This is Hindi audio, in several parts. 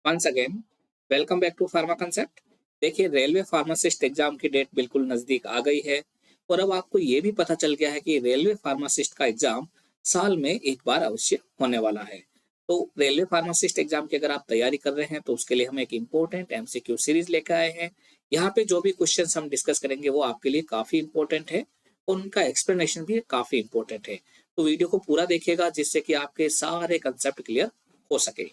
Once again welcome back to pharma concept. देखिए, रेलवे फार्मासिस्ट एग्जाम की डेट बिल्कुल नजदीक आ गई है और अब आपको ये भी पता चल गया है कि रेलवे फार्मासिस्ट का एग्जाम साल में एक बार अवश्य होने वाला है। तो रेलवे फार्मासिस्ट एग्जाम की अगर आप तैयारी कर रहे हैं तो उसके लिए हम एक इम्पोर्टेंट एमसीक्यू सीरीज लेकर आए हैं। यहाँ पे जो भी क्वेश्चन हम डिस्कस करेंगे वो आपके लिए काफी इंपॉर्टेंट है और उनका एक्सप्लेनेशन भी काफी इंपॉर्टेंट है। तो वीडियो को पूरा देखिएगा जिससे कि आपके सारे कंसेप्ट क्लियर हो सके।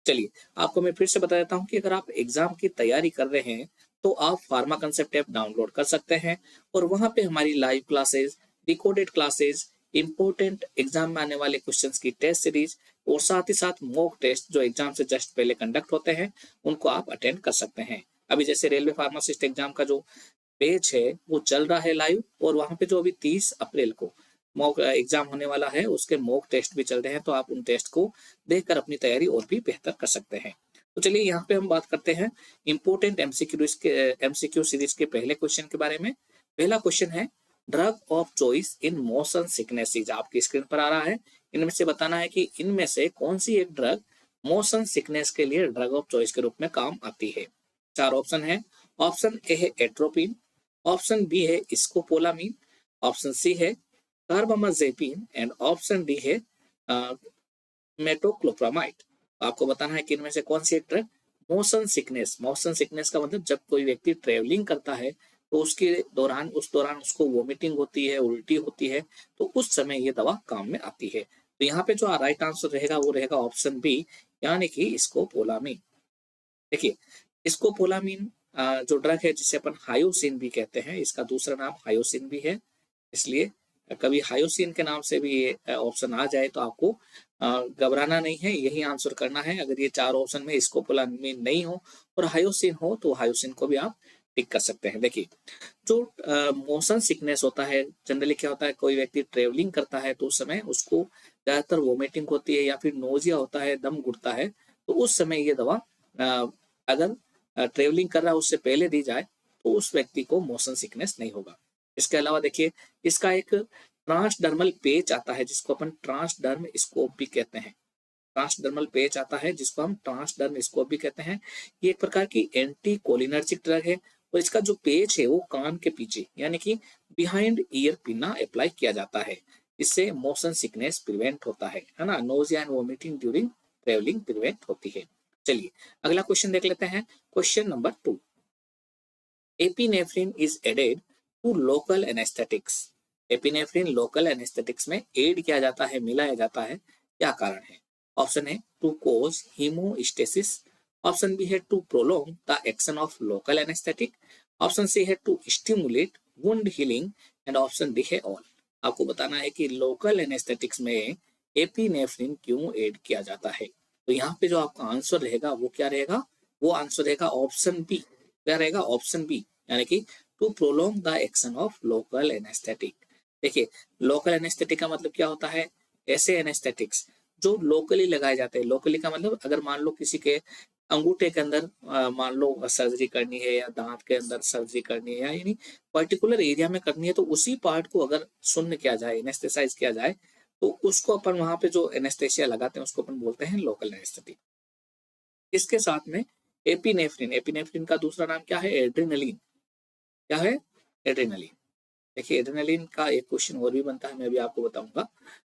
चलिए, आपको मैं फिर से बता देता हूँ कि अगर आप एग्जाम की तैयारी कर रहे हैं तो आप फार्मा कंसेप्ट ऐप डाउनलोड कर सकते हैं और वहां पे हमारी live classes, recorded classes, important exam में आने वाले क्वेश्चंस की टेस्ट सीरीज और साथ ही साथ मॉक टेस्ट जो एग्जाम से जस्ट पहले कंडक्ट होते हैं उनको आप अटेंड कर सकते हैं। अभी जैसे रेलवे फार्मासिस्ट एग्जाम का जो पेज है वो चल रहा है लाइव और वहां पे जो अभी 30 अप्रैल को मॉक एग्जाम होने वाला है उसके मॉक टेस्ट भी चल रहे हैं, तो आप उन टेस्ट को देखकर अपनी तैयारी और भी बेहतर कर सकते हैं। तो चलिए यहाँ पे हम बात करते हैं इंपोर्टेंट एमसीक्यू सीरीज के पहले क्वेश्चन के बारे में। पहला क्वेश्चन है, drug of choice in motion sicknesses आपकी स्क्रीन पर आ रहा है। इनमें से बताना है कि इनमें से कौन सी एक ड्रग मोशन सिकनेस के लिए ड्रग ऑफ चॉइस के रूप में काम आती है। चार ऑप्शन है। ऑप्शन ए है एट्रोपिन, ऑप्शन बी है स्कोपोलामीन, ऑप्शन सी है कार्बामाजेपिन एंड ऑप्शन डी है मेटोक्लोप्रामाइड। आपको बताना है कि इनमें से कौन सी एक ड्रग मोशन सिकनेस का मतलब जब कोई व्यक्ति ट्रेवलिंग करता है तो उस दौरान उसको वोमिटिंग होती है, उल्टी होती है, तो उस समय ये दवा काम में आती है। तो यहाँ पे जो राइट आंसर रहेगा वो रहेगा ऑप्शन बी, यानी कि स्कोपोलामीन। देखिए, स्कोपोलामीन जो ड्रग है जिसे अपन हायोसिन भी कहते हैं, इसका दूसरा नाम हायोसिन भी है, इसलिए कभी हायोसिन के नाम से भी ये ऑप्शन आ जाए तो आपको घबराना नहीं है, यही आंसर करना है। अगर ये चार ऑप्शन में स्कोपोलामीन नहीं हो और हायोसिन हो तो हायोसिन को भी आप टिक कर सकते हैं। देखिए, जो मोशन सिकनेस होता है, जनरली क्या होता है, कोई व्यक्ति ट्रेवलिंग करता है तो उस समय उसको ज्यादातर वोमिटिंग होती है या फिर नोजिया होता है, दम घुटता है, तो उस समय ये दवा अगर ट्रेवलिंग कर रहा है उससे पहले दी जाए तो उस व्यक्ति को मोशन सिकनेस नहीं होगा। इसके अलावा देखिए, इसका एक ट्रांसडर्मल पेच आता है जिसको अपन ट्रांसडर्म स्कोप भी कहते हैं। ट्रांसडर्मल पेच आता है जिसको हम ट्रांसडर्म स्कोप भी कहते हैं। ये एक प्रकार की एंटी कोलिनर्जिक ड्रग है और इसका जो पेच है वो कान के पीछे यानी कि बिहाइंड ईयर पिन्ना अप्लाई किया जाता है। इससे मोशन सिकनेस प्रिवेंट होता है ना, nausea and vomiting during travelling prevent होती है। चलिए, अगला क्वेश्चन देख लेते हैं। Question number 2, epinephrine is added to local anaesthetics. Epinephrine local anaesthetics में एड किया जाता है, मिलाया जाता है, क्या कारण है। ऑप्शन है to cause haemostasis, option B है to prolong the action of local anaesthetic, option C है to stimulate wound healing and option D है ऑल। आपको बताना है कि लोकल एनेस्थेटिक्स में एपिनेफ्रिन क्यों ऐड किया जाता है। तो यहाँ पे जो आपका आंसर रहेगा वो क्या रहेगा, वो आंसर रहेगा ऑप्शन बी। क्या रहेगा, ऑप्शन बी, यानी कि to prolong the action of local anaesthetic. देखिए, लोकल एनेस्थेटिक का मतलब क्या होता है, ऐसे एनेस्थेटिक्स जो लोकली लगाए जाते हैं। लोकली का मतलब अगर मान लो किसी के अंगूठे के अंदर मान लो सर्जरी करनी है या दांत के अंदर सर्जरी करनी है या यानी पर्टिकुलर एरिया में करनी है तो उसी पार्ट को अगर शून्य किया जाए, एनेस्थेसाइज किया जाए, तो उसको अपन वहां पे जो एनेस्थेसिया लगाते हैं उसको अपन बोलते हैं लोकल एनेस्थेटिक। इसके साथ में एपिनेफ्रिन, एपिनेफ्रिन का दूसरा नाम क्या है, एड्रेनलिन। क्या है, एड्रेनलिन। देखिए, एड्रेनलिन का एक क्वेश्चन और भी बनता है, मैं भी आपको बताऊंगा।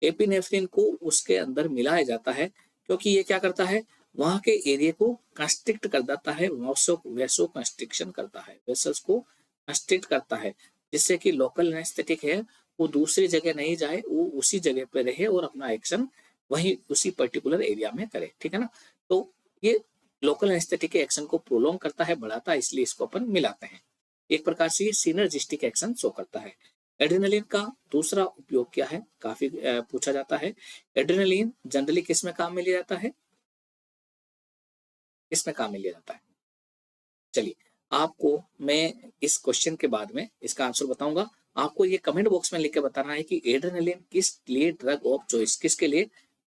एपिनेफ्रिन को उसके अंदर मिलाया जाता है क्योंकि ये क्या करता है, वहां के एरिया को कंस्ट्रिक्ट कर देता है, वेसो कंस्ट्रिक्शन करता है, वेसल्स को कंस्ट्रिक्ट करता है, जिससे कि लोकल एनेस्थेटिक है वो दूसरी जगह नहीं जाए, वो उसी जगह पे रहे और अपना एक्शन वही उसी पर्टिकुलर एरिया में करे। ठीक है ना। तो ये लोकल एनेस्थेटिक के एक्शन को प्रोलोंग करता है, बढ़ाता है, इसलिए इसको अपन मिलाते हैं। एक प्रकार से ये सिनर्जिस्टिक एक्शन शो करता है। एड्रेनलिन का दूसरा उपयोग क्या है, काफी पूछा जाता है। एड्रेनलिन जनरली किस में काम में लिया जाता है, किस में काम में लिया जाता है। चलिए, आपको मैं इस क्वेश्चन के बाद में इसका आंसर बताऊंगा। आपको ये कमेंट बॉक्स में लिख के बताना है कि एड्रेनलिन किस लिए ड्रग ऑफ चॉइस, किसके लिए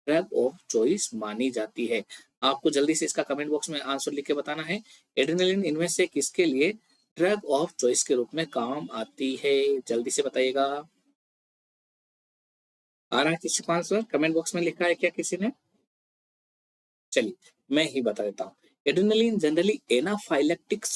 ड्रग ऑफ चॉइस मानी जाती है। आपको जल्दी से इसका कमेंट बॉक्स में आंसर लिख के बताना है, एड्रेनलिन इनमें से किसके लिए ड्रग ऑफ चॉइस के रूप में काम आती है। जल्दी से बताइएगा। आ रहा है किसी को आंसर, कमेंट बॉक्स में लिखा है क्या किसी ने। चलिए, मैं ही बता देता हूँ। एड्रेनलिन जनरली एनाफाइलेक्टिक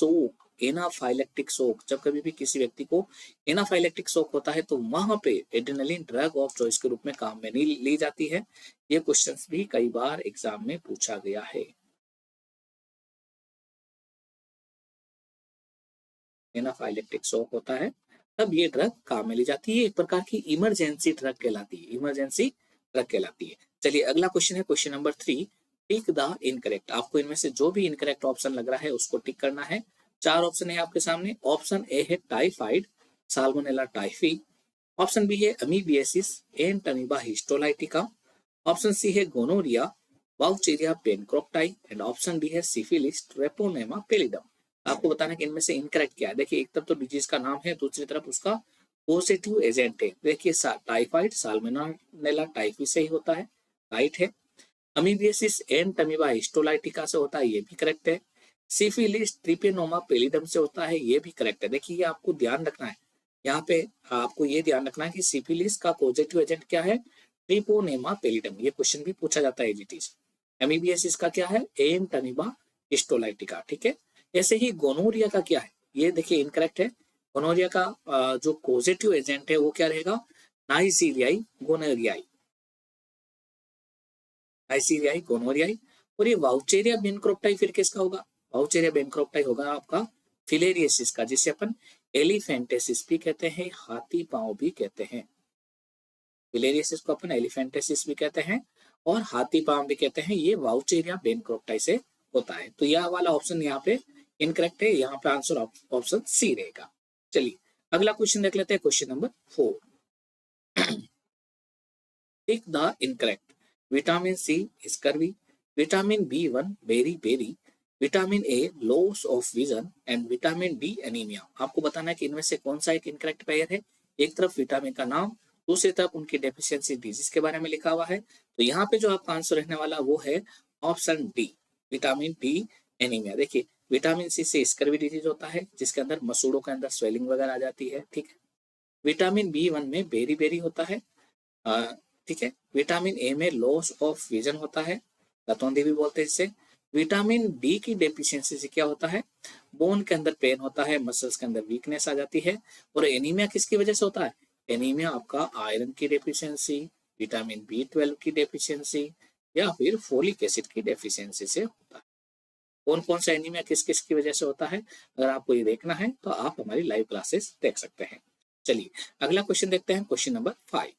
शोक, जब कभी भी किसी व्यक्ति को एनाफाइलेक्टिक शोक होता है तो वहां पे एड्रेनलिन ड्रग ऑफ चॉइस के रूप में काम में नहीं ली जाती है। ये क्वेश्चंस भी कई बार एग्जाम में पूछा गया है। एनाफाइलेक्टिक शॉक होता है तब ये ड्रग काम में ली जाती है, एक प्रकार की इमरजेंसी ड्रग कहलाती है, इमरजेंसी ड्रग कहलाती है। चलिए अगला क्वेश्चन है question number 3, tick the incorrect. आपको इनमें से जो भी इनकरेक्ट ऑप्शन लग रहा है उसको टिक करना है। 4 ऑप्शन है आपके सामने। ऑप्शन ए है typhoid, Salmonella typhi. Option B है amoebiasis and amoeba histolytica. Option C है gonorrhoea, Wuchereria bancrofti and option D है सिफिलिस ट्रेपोनेमा पेलिडम। आपको बताना कि इनमें से इनकरेक्ट क्या है। देखिए एक तरफ तो डिजीज का नाम है, दूसरी तरफ उसका पॉजिटिव एजेंट है। देखिए टाइफाइड साल्मोनेला टाइफी से ही होता है, राइट है। अमीबियासिस एंड अमीबा हिस्टोलाइटिका से होता है, ये भी करेक्ट है। सिफिलिस ट्रिपेनोमा पेलिडम से होता है, ये भी करेक्ट है। देखिए आपको ध्यान रखना है, यहाँ पे आपको ये ध्यान रखना है कि सिफिलिस का पॉजिटिव एजेंट क्या है, ट्रिपोनेमा पेलिडम। ये क्वेश्चन भी पूछा जाता है एजीटीज। एमीबियासिस का क्या है, एंट अमीबा हिस्टोलाइटिका, ठीक है। ऐसे ही गोनोरिया का क्या है, ये देखिए इनकरेक्ट है। गोनोरिया का जो पॉजिटिव एजेंट है वो क्या रहेगा, नाइजीरियाई गोनोरियाई, नाइजीरियाई गोनोरियाई। और ये वाउचेरिया बेनक्रोप्टाई फिर किसका होगा, वाउचेरिया बेनक्रोप्टाई होगा आपका फिलेरियसिस का, जिसे अपन एलिफेंटेसिस भी कहते हैं, हाथी पांव भी कहते हैं। फिलेरियसिस को अपन एलिफेंटेसिस भी कहते हैं और हाथी पांव भी कहते हैं। ये वाउचेरिया बेनक्रोप्टाई से होता है। तो यह वाला ऑप्शन यहाँ पे इनकरेक्ट है, यहाँ पे आंसर ऑप्शन सी रहेगा। चलिए अगला क्वेश्चन देख लेते हैं, question number 4, tick the incorrect. Vitamin C scurvy, vitamin B one beriberi, vitamin A loss of vision and vitamin D anaemia. आपको बताना है कि इनमें से कौन सा एक इनकरेक्ट पेयर है। एक तरफ विटामिन का नाम, दूसरी तरफ उनकी डेफिशिएंसी डिजीज के बारे में लिखा हुआ है। तो यहाँ पे जो आपका आंसर रहने वाला वो है option D, vitamin D anaemia. देखिए विटामिन सी से स्कर्वी डिजीज होता है, जिसके अंदर मसूड़ों के अंदर स्वेलिंग वगैरह आ जाती है, ठीक है। विटामिन बी1 में बेरी बेरी होता है, ठीक है। विटामिन ए में लॉस ऑफ विजन होता है, रतौंधी भी बोलते हैं इसे। विटामिन डी की डेफिशिएंसी से क्या होता है, बोन के अंदर पेन होता है, मसल्स के अंदर वीकनेस आ जाती है। और एनीमिया किसकी वजह से होता है, एनीमिया आपका आयरन की डेफिशिएंसी, विटामिन बी12 की डेफिशिएंसी या फिर फोलिक एसिड की डेफिशिएंसी से होता है। कौन कौन सा एनीमिया किस किस की वजह से होता है, अगर आपको ये देखना है तो आप हमारी लाइव क्लासेस देख सकते हैं। चलिए अगला क्वेश्चन देखते हैं, question number 5,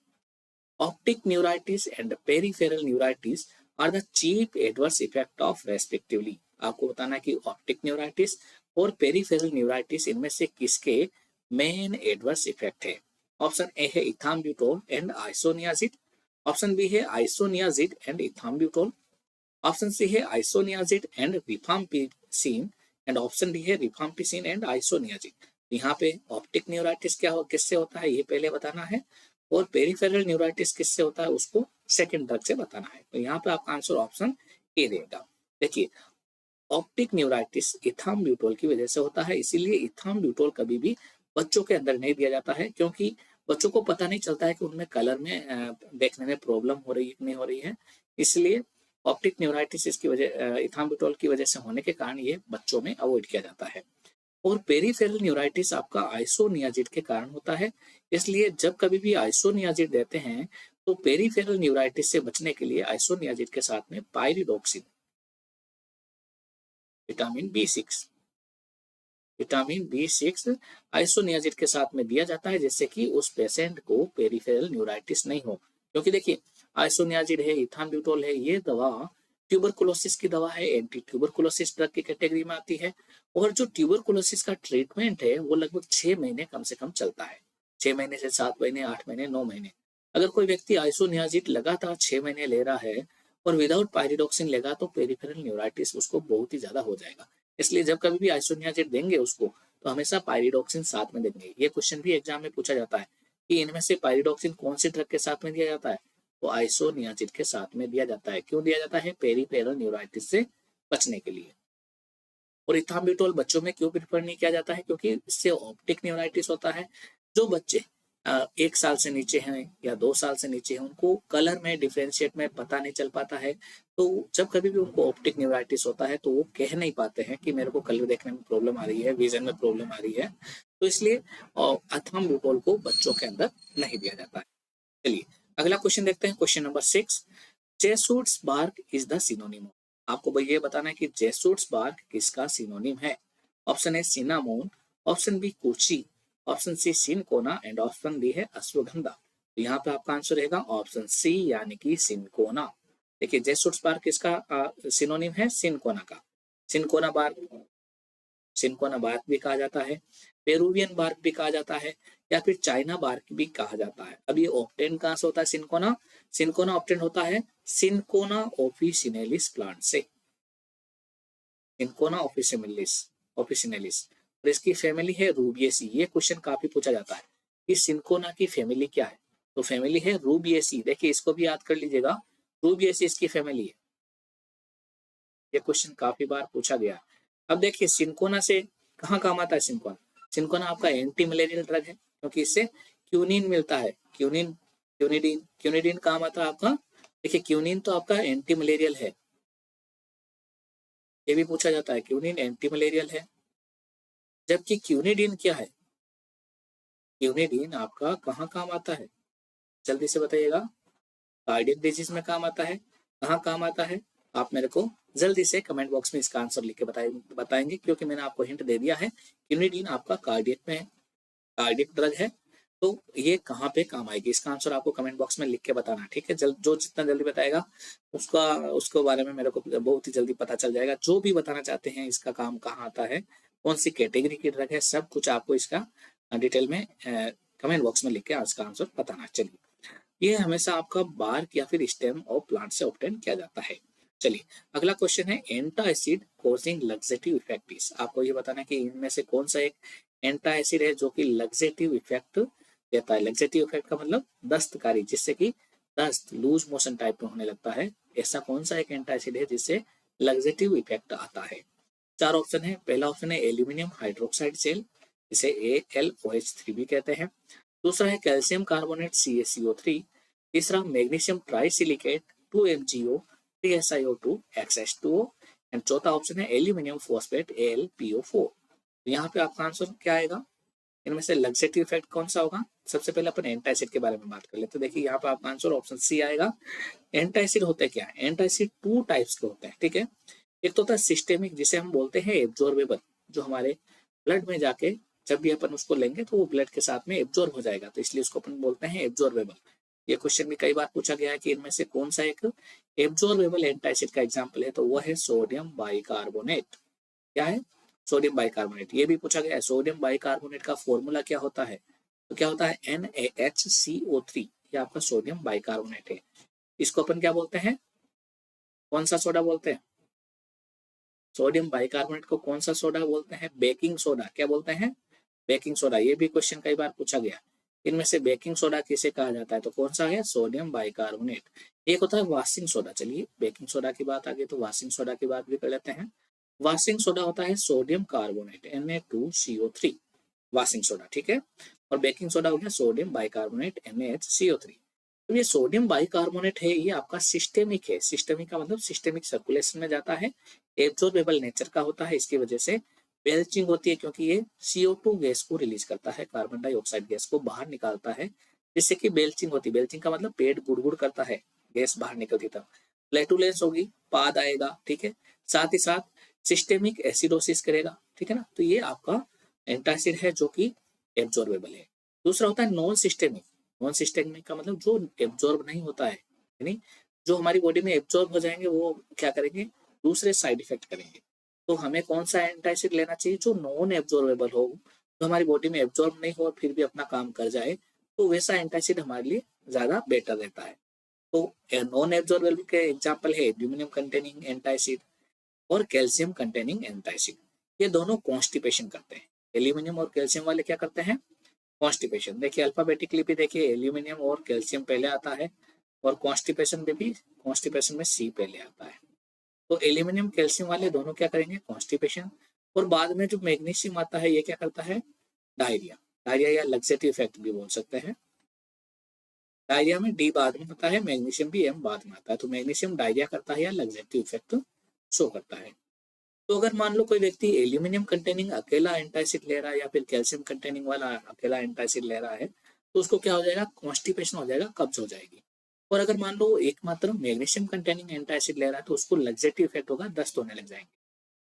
optic neuritis and peripheral neuritis are the chief adverse effect of respectively। आपको बताना है कि ऑप्टिक न्यूराइटिस और पेरिफेरल न्यूराइटिस इनमें से किसके मेन एडवर्स इफेक्ट है। ऑप्शन ए है इथाम्ब्यूटोल एंड आइसोनियाजिड, ऑप्शन बी है आइसोनियाजिड एंड इथाम्ब्यूटोल, ऑप्शन सी है isoniazid and rifampicin and option D है रिफाम्पिसिन एंड आइसोनियाजिड। यहाँ पे ऑप्टिक न्यूराइटिस क्या हो, किससे होता है ये पहले बताना है, और पेरिफेरल न्यूराइटिस किससे होता है उसको सेकंड ड्रग से बताना है। तो यहाँ पे आपका आंसर ऑप्शन ए रहेगा। देखिए ऑप्टिक न्यूराइटिस इथाम्ब्यूटोल की वजह से होता है, इसीलिए इथाम्ब्यूटोल कभी भी बच्चों के अंदर नहीं दिया जाता है, क्योंकि बच्चों को पता नहीं चलता है कि उनमें कलर में देखने में प्रॉब्लम हो रही है कि नहीं हो रही है। इसलिए ऑप्टिक न्यूराइटिस की वजह इथाम्ब्यूटोल की वजह से होने के कारण ये बच्चों में अवॉइड किया जाता है। और पेरिफेरल न्यूराइटिस आपका आइसोनियाजिड के कारण होता है, इसलिए जब कभी भी आइसोनियाजिड देते हैं तो पेरिफेरल न्यूराइटिस से बचने के लिए आइसोनियाजिड के साथ में pyridoxine, vitamin B6, vitamin B6 isoniazid के साथ में दिया जाता है, जिससे कि उस पेशेंट को पेरिफेरल न्यूराइटिस नहीं हो। क्योंकि देखिए आइसोनियाजिड है, इथाम्ब्यूटोल है, ये दवा ट्यूबरकुलोसिस की दवा है, एंटी ट्यूबरकुलोसिस ड्रग की कैटेगरी में आती है। और जो ट्यूबरकुलोसिस का ट्रीटमेंट है वो लगभग 6 महीने कम से कम चलता है, 6 महीने से 7 महीने, 8 महीने, 9 महीने। अगर कोई व्यक्ति आइसोनियाजिड लगातार 6 महीने ले रहा है और विदाउट पायरिडोक्सिन लेगा तो पेरिफेरल न्यूराइटिस उसको बहुत ही ज्यादा हो जाएगा। इसलिए जब कभी भी आइसोनियाजिड देंगे उसको तो हमेशा पायरिडोक्सिन साथ में देंगे। ये क्वेश्चन भी एग्जाम में पूछा जाता है कि इनमें से पायरिडोक्सिन कौन सी ड्रग के साथ में दिया जाता है, तो आइसोनियाजिड के साथ में दिया जाता है। क्यों दिया जाता है, पेरिफेरल न्यूराइटिस से बचने के लिए। और इथाम्ब्यूटोल बच्चों में क्यों प्रिफर नहीं किया जाता है, क्योंकि इससे ऑप्टिक न्यूराइटिस होता है। जो बच्चे 1 साल से नीचे हैं या 2 साल से नीचे हैं, उनको कलर में डिफरेंशिएट में पता नहीं चल पाता है। तो जब कभी भी उनको ऑप्टिक न्यूराइटिस होता है तो वो कह नहीं पाते हैं कि मेरे को कलर देखने में प्रॉब्लम आ रही है, विजन में प्रॉब्लम आ रही है। तो इसलिए अथमोबुटोल को बच्चों के अंदर नहीं दिया जाता है। चलिए अगला क्वेश्चन देखते हैं, question number 6। Jesuit's bark is the synonym. आपको भाई ये बताना है कि जेसूट्स बार्क किसका सिनोनिम है। Option A cinnamon, option B कुची, option C cinchona and option D है अश्वगंधा। तो यहाँ पे आपका आंसर रहेगा ऑप्शन सी यानी कि सिनकोना। देखिए जेसूट्स बार्क किसका सिनोनिम है, सिनकोना का। सिनकोना बार्क, सिनकोना बार्क भी कहा जाता है, पेरुवियन बार्क भी कहा जाता है, या फिर चाइना बार्क भी कहा जाता है। अब ये ऑप्टेन कहाँ से होता है सिनकोना? सिनकोना ऑप्टेन होता है सिनकोना ऑफिसिनेलिस प्लांट से। सिनकोना ऑफिसिनेलिस और इसकी फैमिली है रूबिएसी। ये क्वेश्चन काफी पूछा जाता है कि सिनकोना की फैमिली क्या है, तो फैमिली है रूबिएसी। देखिए इसको भी याद कर लीजिएगा, रूबिएसी इसकी फैमिली है। ये क्वेश्चन काफी बार पूछा गया। अब देखिए सिनकोना से कहाँ काम आता है सिनकोना? सिनकोना आपका एंटी मलेरियल ड्रग है, क्योंकि इससे क्यूनिन मिलता है। क्यूनिन, क्यूनिडीन, क्यूनिडीन काम आता है आपका। देखिए क्यूनिन तो आपका एंटी मलेरियल है, ये भी पूछा जाता है, क्यूनिन एंटी मलेरियल है। जबकि क्यूनिडीन क्या है? क्यूनिडीन आपका कहाँ काम आता है, जल्दी से बताइएगा। कार्डियक डिजीज में काम आता है। कहाँ काम आता है? आप मेरे को जल्दी से कमेंट बॉक्स में इसका आंसर लिख के बताएंगे, क्योंकि मैंने आपको हिंट दे दिया है। क्यूनिडीन आपका कार्डियक में है, कार्डियक ड्रग है। तो ये कहाँ पे काम आएगी, इसका आंसर आपको कमेंट बॉक्स में लिख के बताना, ठीक है। जो जितना जल्दी बताएगा उसका उसके बारे में मेरे को बहुत ही जल्दी पता चल जाएगा। जो भी बताना चाहते हैं इसका काम कहाँ आता है, कौन सी कैटेगरी की ड्रग है, सब कुछ आपको इसका डिटेल में कमेंट बॉक्स में लिख के इसका आंसर बताना। चलिए ये हमेशा आपका बार्क या फिर स्टेम और प्लांट से ऑब्टेन किया जाता है। चलिए अगला क्वेश्चन है, एंटासिड कोजिंग लग्जेटिव इफेक्ट। आपको ये बताना है कि इनमें से कौन सा एक एंटासिड है जो कि लग्जेटिव इफेक्ट देता है। लग्जेटिव इफेक्ट का मतलब दस्तकारी, जिससे कि दस्त लूज मोशन टाइप में होने लगता है। ऐसा कौन सा एक एंटासिड है जिससे लग्जेटिव इफेक्ट आता है? 4 ऑप्शन है। पहला ऑप्शन है एल्यूमिनियम हाइड्रोक्साइड जेल, जिसे AlOH3 भी कहते हैं। दूसरा है कैल्शियम कार्बोनेट CaCO3। तीसरा magnesium trisilicate 2MgO 3SiO2 XH2O। And चौथा ऑप्शन है एल्यूमिनियम फॉस्फेट AlPO4। तो यहाँ पे आपका आंसर क्या आएगा? इनमें से लग्जेटिव इफेक्ट कौन सा होगा? सबसे पहले अपन एंटासिड के बारे में बात कर लेते हैं। देखिए यहाँ पे आपका आंसर ऑप्शन सी आएगा। एंटासिड होते क्या है? एंटासिड 2 टाइप्स के होते हैं, ठीक है। एक तो होता है सिस्टेमिक, जिसे हम बोलते हैं एब्जॉर्बेबल, जो हमारे ब्लड में जाके जब भी अपन उसको लेंगे तो वो ब्लड के साथ में एब्जॉर्ब हो जाएगा, तो इसलिए उसको अपन बोलते हैं एब्जॉर्बेबल। ये क्वेश्चन भी कई बार पूछा गया है कि इनमें से कौन सा एक एब्जॉर्बेबल एंटासिड का एग्जाम्पल है, तो वो है सोडियम बाइकार्बोनेट। क्या है? Sodium bicarbonate. ये भी पूछा गया है सोडियम बाइकार्बोनेट का फॉर्मूला क्या होता है, तो क्या होता है NaHCO3। ये आपका सोडियम बाइकार्बोनेट है। इसको अपन क्या बोलते हैं, कौन सा सोडा बोलते हैं? सोडियम बाइकार्बोनेट को कौन सा सोडा बोलते हैं? Baking soda. क्या बोलते हैं? Baking soda. ये भी क्वेश्चन कई बार पूछा गया, इनमें से बेकिंग सोडा किसे कहा जाता है, तो कौन सा है? Sodium bicarbonate. एक होता है वाशिंग सोडा। चलिए बेकिंग सोडा की बात आ गई तो वाशिंग सोडा की बात भी कर लेते हैं। वाशिंग सोडा होता है sodium carbonate Na2CO3, washing soda, ठीक है। और बेकिंग सोडा हो गया सोडियम बाइकार्बोनेट NaHCO3। तो ये सोडियम बाइकार्बोनेट है, ये आपका सिस्टेमिक है। सिस्टेमिक का मतलब सिस्टेमिक सर्कुलेशन में जाता है, एब्जॉर्बेबल नेचर का होता है, इसकी वजह से बेल्चिंग होती है, क्योंकि ये CO2 गैस को रिलीज करता है, कार्बन डाइऑक्साइड गैस को बाहर निकालता है, जिससे कि बेल्चिंग होती है। बेल्चिंग का मतलब पेट गुड़गुड़ करता है, गैस बाहर निकलती तब। फ्लैटुलेंस होगी, पाद आएगा, ठीक है। साथ ही साथ सिस्टेमिक एसिडोसिस करेगा, ठीक है ना। तो ये आपका एंटासिड है जो कि एब्जॉर्बेबल है। दूसरा होता है नॉन सिस्टेमिक। नॉन सिस्टेमिक का मतलब जो एब्जॉर्ब नहीं होता है, यानी जो हमारी बॉडी में एब्जॉर्ब हो जाएंगे वो क्या करेंगे, दूसरे साइड इफेक्ट करेंगे। तो हमें कौन सा एंटासिड लेना चाहिए? जो नॉन एब्जॉर्बेबल हो, जो हमारी बॉडी में एब्जॉर्ब नहीं हो और फिर भी अपना काम कर जाए, तो वैसा एंटासिड हमारे लिए ज्यादा बेटर रहता है। तो नॉन एब्जॉर्बेबल के एग्जाम्पल है एल्यूमिनियम कंटेनिंग एंटासिड और कैल्शियम कंटेनिंग एंटासिड। ये दोनों कॉन्स्टिपेशन करते हैं। एल्यूमिनियम और कैल्शियम वाले क्या करते हैं? कॉन्स्टिपेशन। देखिए अल्फाबेटिकली भी देखिए, एल्यूमिनियम और कैल्शियम पहले आता है, और कॉन्स्टिपेशन में भी, कॉन्स्टिपेशन में C पहले आता है। तो एल्यूमिनियम कैल्शियम वाले दोनों क्या करेंगे? कॉन्स्टिपेशन। और बाद में जो मैग्नीशियम आता है ये क्या करता है? डायरिया। डायरिया या लग्जेटिव इफेक्ट भी बोल सकते हैं। डायरिया में डी बाद में आता है, मैग्नीशियम भी एम बाद में आता है। तो मैग्नीशियम डायरिया करता है या लग्जेटिव इफेक्ट शो करता है। तो अगर मान लो कोई व्यक्ति एल्यूमिनियम कंटेनिंग अकेला एंटासिड ले रहा है या फिर कैल्शियम कंटेनिंग वाला अकेला एंटासिड ले रहा है, तो उसको क्या हो जाएगा, कॉन्स्टिपेशन हो जाएगा, कब्ज हो जाएगी। और अगर मान लो एकमात्र मैग्नीशियम कंटेनिंग एंटासिड ले रहा है तो उसको लग्जेटिव इफेक्ट होगा, दस्त होने लग जाएंगे।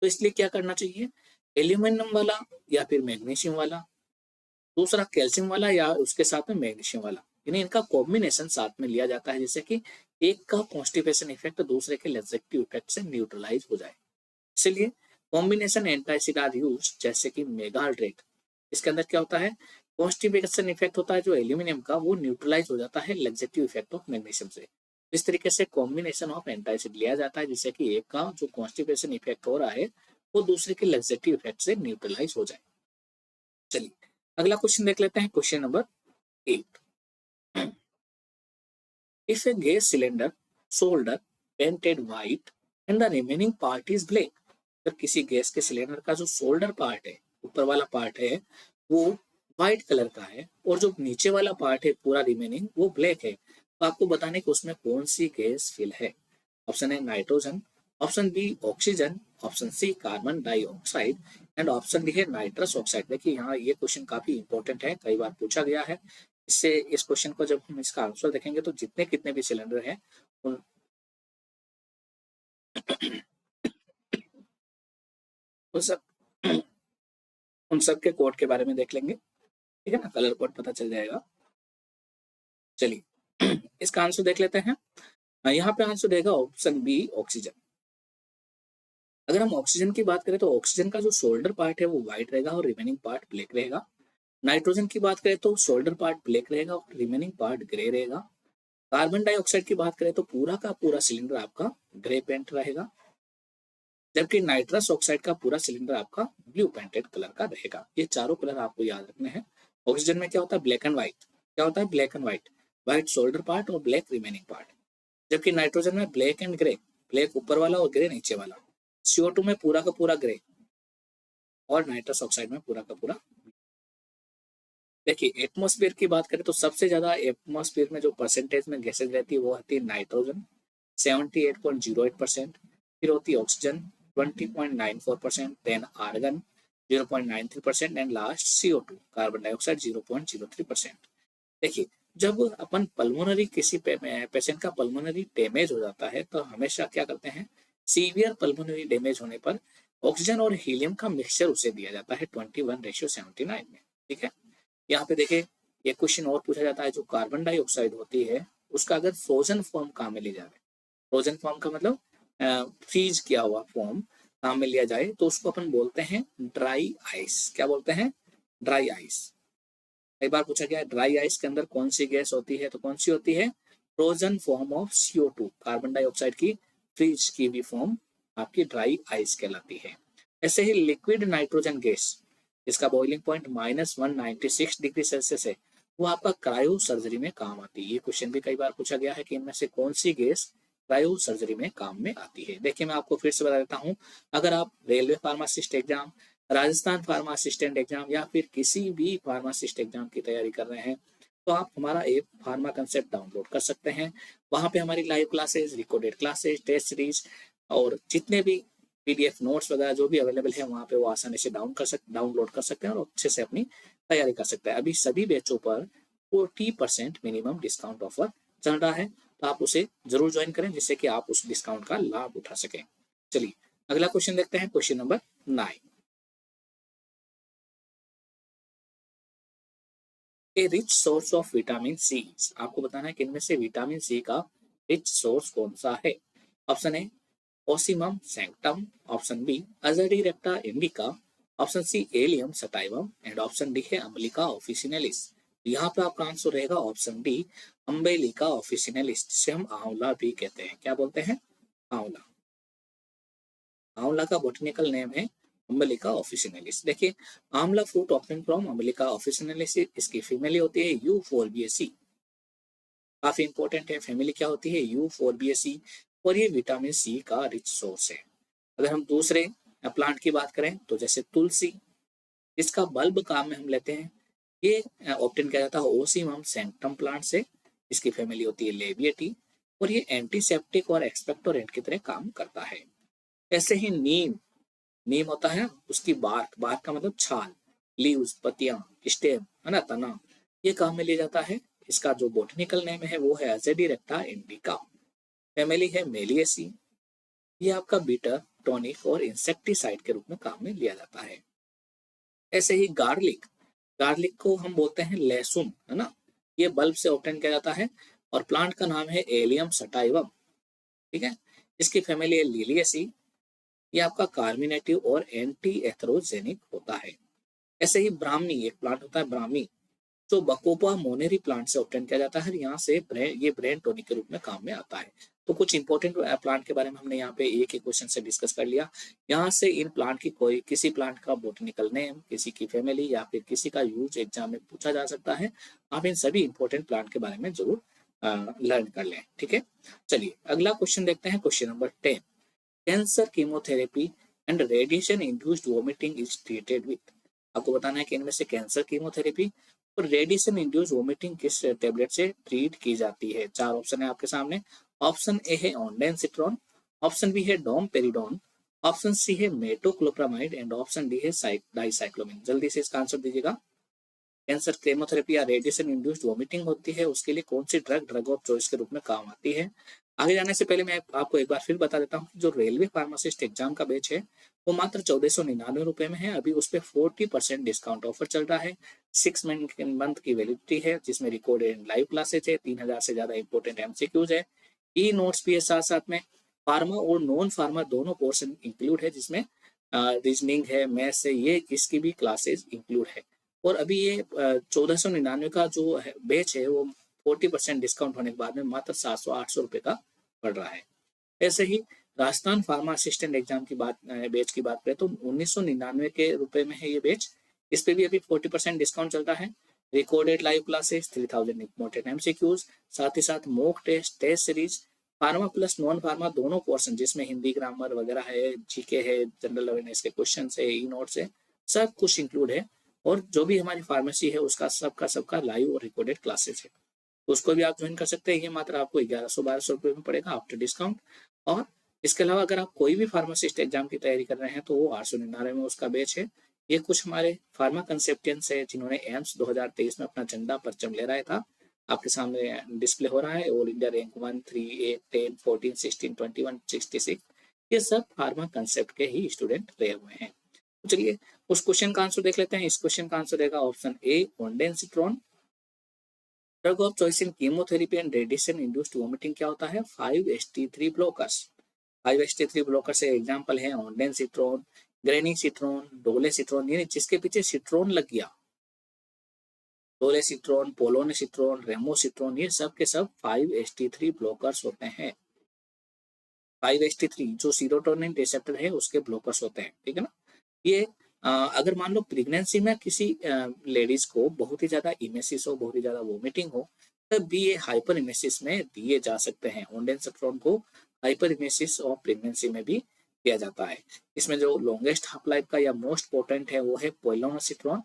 तो इसलिए क्या करना चाहिए, एल्यूमिनियम वाला या फिर मैग्नीशियम वाला, दूसरा कैल्शियम वाला या उसके साथ में मैग्नीशियम वाला, यानी इनका कॉम्बिनेशन साथ में लिया जाता है, जिससे कि एक का कॉन्स्टिपेशन इफेक्ट दूसरे के लग्जेटिव इफेक्ट से न्यूट्रलाइज हो जाए। इसलिए कॉम्बिनेशन एंटासिड आर यूज, जैसे कि मेगाल्ट्रेट, इसके अंदर क्या होता है, कॉन्स्टिपेशन इफेक्ट होता है जो एल्यूमिनियम का, वो न्यूट्रलाइज हो जाता है लग्जेटिव इफेक्ट ऑफ मैग्नीशियम से। इस तरीके से कॉम्बिनेशन ऑफ एंटासिड लिया जाता है, जिससे कि एक का जो कॉन्स्टिपेशन इफेक्ट हो रहा है वो दूसरे के लग्जेटिव इफेक्ट से न्यूट्रलाइज हो जाए। चलिए अगला क्वेश्चन देख लेते हैं, question number 8। If a gas cylinder solder painted white and the remaining part is black, अगर किसी गैस के सिलेंडर का जो सोल्डर पार्ट है, ऊपर वाला पार्ट है, वो व्हाइट कलर का है और जो नीचे वाला पार्ट है पूरा रिमेनिंग वो ब्लैक है, तो आपको बताने कि उसमें कौन सी गैस फिल है। ऑप्शन है nitrogen, option B oxygen, option C carbon dioxide and option D है नाइट्रस ऑक्साइड। देखिए यहाँ ये क्वेश्चन काफी इंपॉर्टेंट है, कई बार पूछा गया है। इससे इस क्वेश्चन को जब हम इसका आंसर देखेंगे तो जितने कितने भी सिलेंडर हैं उन उन सब उन सब के कोड के बारे में देख लेंगे, ठीक है ना, कलर कोड पता चल जाएगा। चलिए इसका आंसर देख लेते हैं। यहाँ पे आंसर देगा ऑप्शन बी ऑक्सीजन। अगर हम ऑक्सीजन की बात करें तो ऑक्सीजन का जो शोल्डर पार्ट है वो व्हाइट रहेगा और रिमेनिंग पार्ट ब्लैक रहेगा। नाइट्रोजन की बात करें तो शोल्डर पार्ट ब्लैक रहेगा और रिमेनिंग पार्ट ग्रे रहेगा। कार्बन डाइऑक्साइड की बात करें तो पूरा का पूरा सिलेंडर आपका ग्रे पेंट रहेगा, जबकि नाइट्रस ऑक्साइड का पूरा सिलेंडर आपका ब्लू पेंटेड कलर का रहेगा। ये चारों कलर आपको याद रखने हैं। ऑक्सीजन में क्या होता है, ब्लैक एंड व्हाइट, क्या होता है, black and white, white shoulder part और ब्लैक रिमेनिंग पार्ट। जबकि नाइट्रोजन में ब्लैक एंड ग्रे, ब्लैक ऊपर वाला और ग्रे नीचे वाला। CO2 में पूरा का पूरा ग्रे और नाइट्रस ऑक्साइड में पूरा का पूरा। देखिए एटमॉस्फेयर की बात करें तो सबसे ज्यादा एटमॉस्फेयर में जो परसेंटेज में गैसेज रहती है वो आती है नाइट्रोजन 78.08%, फिर होती है oxygen 20.94%, then argon 0.93% and last CO2 carbon dioxide 0.03%। देखिए जब अपन पल्मोनरी किसी पेशेंट का पल्मोनरी डैमेज हो जाता है तो हमेशा क्या करते हैं, सीवियर पल्मोनरी डैमेज होने पर ऑक्सीजन और हीलियम का मिक्सचर उसे दिया जाता है 21:79 में। ठीक है, यहाँ पे देखिए ये क्वेश्चन और पूछा जाता है, जो कार्बन डाइऑक्साइड होती है उसका अगर फ्रोजन फॉर्म काम में ली जाए, फ्रोजन फॉर्म का मतलब फ्रीज किया हुआ फॉर्म काम में लिया जाए तो उसको अपन बोलते हैं ड्राई आइस। क्या बोलते हैं, ड्राई आइस। कई बार पूछा गया है ड्राई आइस के अंदर कौन सी गैस होती है, तो कौन सी होती है, frozen form of CO2, carbon dioxide की फ्रीज की भी फॉर्म आपकी ड्राई आइस कहलाती है। ऐसे ही लिक्विड नाइट्रोजन गैस जिसका बॉइलिंग पॉइंट -196 डिग्री सेल्सियस है, वो आपका क्रायो सर्जरी में काम आती है। ये क्वेश्चन भी कई बार पूछा गया है कि इनमें से कौन सी गैस क्रायो सर्जरी में काम में आती है। देखिए मैं आपको फिर से बता देता हूँ, अगर आप railway pharmacist exam, Rajasthan pharma assistant exam या फिर किसी भी फार्मासिस्ट एग्जाम की तैयारी कर रहे हैं तो आप हमारा ऐप फार्मा कंसेप्ट डाउनलोड कर सकते हैं। वहाँ पे हमारी live classes, recorded classes, test series और जितने भी PDF नोट्स वगैरह जो भी अवेलेबल है वहाँ पे वो आसानी से डाउनलोड कर सकते हैं और अच्छे से अपनी तैयारी कर सकते हैं। अभी सभी बैचों पर 40% मिनिमम डिस्काउंट ऑफर चल रहा है, तो आप उसे जरूर ज्वाइन करें जिससे कि आप उस डिस्काउंट का लाभ उठा सकें। चलिए अगला क्वेश्चन देखते हैं, question number 9। A rich source of vitamin C, आपको बताना है कि इनमें से विटामिन सी का रिच सोर्स कौन सा है। Option A Ocimum sanctum, option B Azadirachta indica, option C Allium sativum and option D है अम्बिलिका ऑफिसिनेलिस। यहाँ पे आपका आंसर रहेगा ऑप्शन डी अम्बिलिका ऑफिसिनेलिस, जिसे हम आंवला भी कहते हैं। क्या बोलते हैं, आंवला। आंवला का बोटनिकल नेम है अम्बिलिका ऑफिसिनेलिस। देखिए आंवला फ्रूट ऑप्टेन फ्रॉम अम्बिलिका ऑफिसिनेलिस, इसकी फीमेल होती है यूफोर्बिएसी। काफी इंपॉर्टेंट है, फैमिली क्या होती है, यूफोर्बिएसी, और ये विटामिन सी का रिच सोर्स है। अगर हम दूसरे प्लांट की बात करें तो जैसे तुलसी, इसका बल्ब काम में हम लेते हैं ये ऑब्टेन किया जाता है ओसीमम सैंक्टम प्लांट से, इसकी फैमिली होती है लेबिएटी, और ये एंटीसेप्टिक और एक्सपेक्टोरेंट की तरह काम करता है। ऐसे ही नीम, नीम होता है उसकी बार्क, बार्क का मतलब छाल, लीव्स पत्तियां, स्टेम है ना तना, ये काम में लिया जाता है। इसका जो बोटनिकल नेम है वो है अजेडिरेक्टा इंडिका, फैमिली है मेलिएसी। ये आपका बीटर, टॉनिक और इंसेक्टिसाइड के रूप में काम में लिया जाता है। ऐसे ही गार्लिक, गार्लिक को हम बोलते हैं लहसुन है ना, ये बल्ब से ऑब्टेन किया जाता है और प्लांट का नाम है एलियम सटाइवम, ठीक है। इसकी फैमिली है लिलियसी, ये आपका कार्मिनेटिव और एंटी एथरोजेनिक होता है। ऐसे ही ब्राह्मी, एक प्लांट होता है ब्राह्मी, जो बकोपा मोनेरी प्लांट से ऑब्टेन किया जाता है, यहाँ से ये ब्रेन टॉनिक के रूप में काम में आता है। तो कुछ इंपॉर्टेंट प्लांट के बारे में हमने यहाँ पे एक एक क्वेश्चन से डिस्कस कर लिया। यहाँ से इन प्लांट की कोई किसी प्लांट का बोटनिकल नेम, किसी की फैमिली या फिर किसी का यूज एग्जाम में पूछा जा सकता है। आप इन सभी इंपॉर्टेंट प्लांट के बारे में जरूर लर्न कर लें, ठीक है। चलिए अगला क्वेश्चन देखते हैं, question number 10। Cancer chemotherapy and radiation induced vomiting is treated with. आपको बताना है कि इनमें से कैंसर कीमोथेरेपी और रेडिएशन इंड्यूस वोमिटिंग किस टेबलेट से ट्रीट की जाती है। चार ऑप्शन है आपके सामने। ऑप्शन ए है ऑनडेनसिट्रॉन, ऑप्शन बी है डोमपेरिडोन, ऑप्शन सी है मेटोक्लोप्रामाइड एंड ऑप्शन डी है डाइसाइक्लोमिन। जल्दी से इसका आंसर दीजिएगा। कैंसर केमोथेरेपी या रेडिएशन इंड्यूस्ड वोमिटिंग होती है, उसके लिए कौन सी ड्रग ड्रग ऑफ चॉइस के रूप में काम आती है। आगे जाने से पहले मैं आपको एक बार फिर बता देता हूँ कि जो रेलवे फार्मासिस्ट एग्जाम का बैच है वो मात्र 1499 रुपए में है। अभी उस पर 40% डिस्काउंट ऑफर चल रहा है। 6 मंथ की वैलिडिटी है, जिसमें रिकॉर्डेड लाइव क्लासेज है, 3000 से ज्यादा इंपॉर्टेंट एमसीक्यूज है, ई नोट्स भी है, साथ साथ में फार्मा और नॉन फार्मा दोनों पोर्शन इंक्लूड है, जिसमें रीजनिंग है, मैथ्स है, ये इसकी भी क्लासेज इंक्लूड है। और अभी ये 1499 का जो बैच है वो 40% डिस्काउंट होने के बाद में मात्र 700-800 रुपए का पड़ रहा है। ऐसे ही राजस्थान फार्मा असिस्टेंट एग्जाम की बात, बैच की बात करें तो 1999 के रुपए में है ये बैच। इस पे भी अभी 40% डिस्काउंट चलता है। Recorded live classes, 3000 important MCQs, साथ ही साथ mock test, test series, pharma plus non pharma दोनों पोर्शन, जिसमें हिंदी ग्रामर वगैरह है, जीके है, जनरल अवेयरनेस के क्वेश्चन है, ई नोट्स है, सब कुछ इंक्लूड है। और जो भी हमारी फार्मेसी है उसका सबका लाइव और रिकॉर्डेड क्लासेस है, तो उसको भी आप ज्वाइन कर सकते हैं। ये मात्र आपको 1100-1200 रुपये में पड़ेगा आफ्टर डिस्काउंट। और इसके अलावा अगर आप कोई भी फार्मासिस्ट एग्जाम की तैयारी कर रहे हैं तो वो 899 में उसका बैच है। ये कुछ हमारे फार्मा कंसेप्टियंस है जिन्होंने एम्स 2023 में अपना झंडा परचम लहराया था। आपके सामने डिस्प्ले हो रहा है, ऑल इंडिया रैंक 1, 3, 8, 10, 14, 16, 21, 66, ये सब फार्मा कंसेप्ट के ही स्टूडेंट रहे हुए हैं। तो चलिए उस क्वेश्चन का आंसर देख लेते हैं। इस क्वेश्चन का आंसर रहेगा option A ondansetron. Drug of choice in chemotherapy and radiation induced vomiting क्या होता है? 5-HT3 blockers. 5-HT3 ब्लॉकर से एग्जांपल है ऑनडेनसिट्रॉन, ग्रेनिसिट्रॉन, डोलेसिट्रॉन, यानी जिसके पीछे सिट्रॉन लग गया, डोलेसिट्रॉन, पोलोनेसिट्रॉन, रेमोसिट्रॉन, ये सब के सब 5-HT3 ब्लॉकर्स होते हैं। 5-HT3 जो सीरोटोनिन रिसेप्टर है उसके ब्लॉकर्स होते हैं, ठीक है ना। ये अगर मान लो प्रेगनेंसी में किसी लेडीज को बहुत ही ज्यादा इमेसिस हो, बहुत ही ज्यादा वोमिटिंग हो, तब भी ये हाइपर इमेसिस में दिए जा सकते हैं। ऑनडेनसिट्रॉन को हाइपर इमेसिस और प्रेगनेंसी में भी दिया जाता है। इसमें जो लॉन्गेस्ट हाफ लाइफ का या मोस्ट पोटेंट है वो है पोलोनेसिट्रॉन,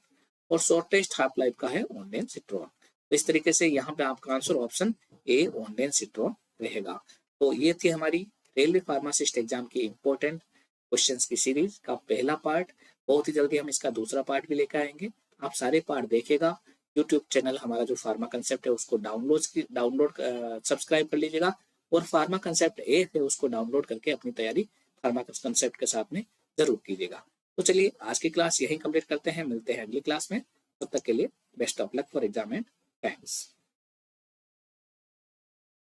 और शॉर्टेस्ट हाफ लाइफ का है ऑनडेनसिट्रॉन। तो इस तरीके से यहाँ पे आपका आंसर ऑप्शन ए ऑनडेनसिट्रॉन रहेगा। तो ये थी हमारी रेलवे फार्मासिस्ट एग्जाम की इंपॉर्टेंट क्वेश्चंस की सीरीज का पहला पार्ट। बहुत ही जल्दी हम इसका दूसरा पार्ट भी लेकर आएंगे। आप सारे पार्ट देखेगा। यूट्यूब चैनल हमारा जो फार्मा कंसेप्ट है उसको डाउनलोड सब्सक्राइब कर लीजिएगा, और फार्मा कंसेप्ट ऐप है उसको डाउनलोड करके अपनी तैयारी फार्मा कंसेप्ट के साथ में जरूर कीजिएगा। तो चलिए आज की क्लास यही कंप्लीट करते हैं, मिलते हैं अगली क्लास में। तब तक के लिए best of luck for exam and thanks.